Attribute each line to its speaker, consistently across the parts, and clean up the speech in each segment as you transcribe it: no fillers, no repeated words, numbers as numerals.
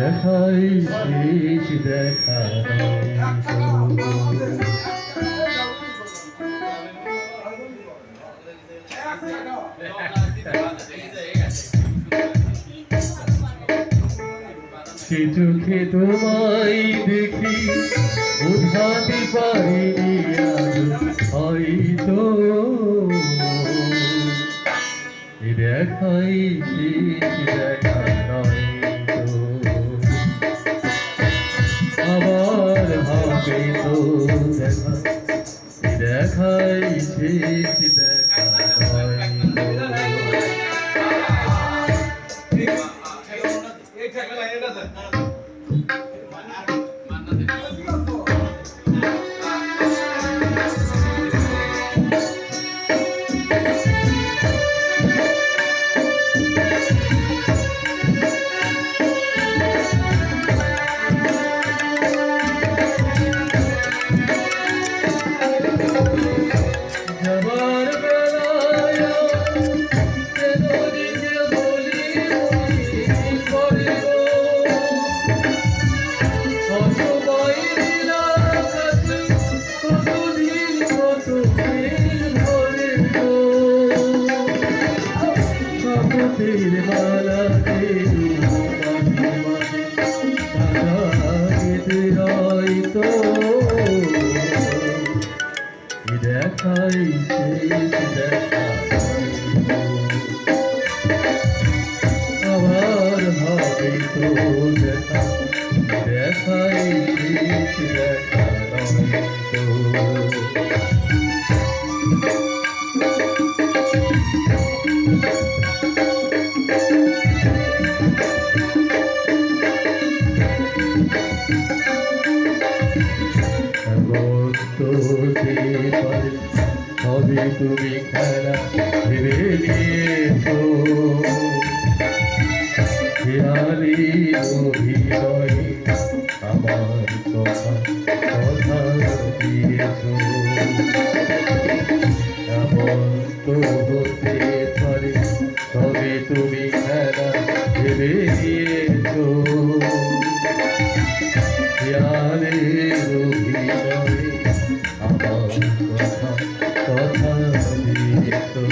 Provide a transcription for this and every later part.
Speaker 1: দেখাই শেষ দেখা সে চোখে তোমায় দেখি বোঝাতে পারিনি আজ হয়তো এ দেখাই শেষ দেখা নয়তো আবার হবে তো দেখা এ দেখাই শেষ দেখা নয়তো তের মালা হয়তো দেখাই শেষ দেখা আবার হবে তো দেখা দেখাই শেষ দেখা নয়তো হবে তুমি খেলা ভেবে নিয়েছো খেয়ালি অভিনয় আমার কথা দিয়েছো এমন তো হতে পারে তবে তুমি খেলা ভেবে নিয়েছো খেয়ালের অভিনয় আমার কথা দিয়েছো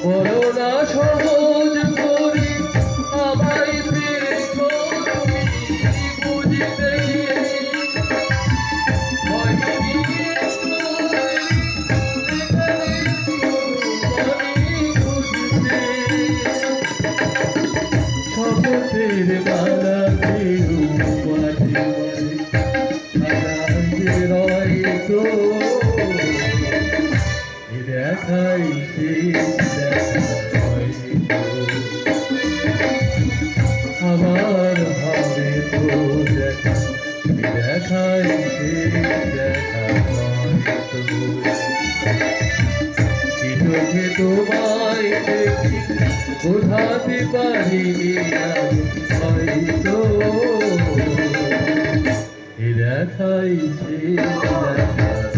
Speaker 1: বলো না সহজ করে আমায় পেয়েছো তুমি বুঝতে শপথের মালা দেখাই আমার হবে তো দেখা দেখাই দেখা চোখে তোমায় দেখি বোঝাতে পারিনি হয়তো দেখাই দেখা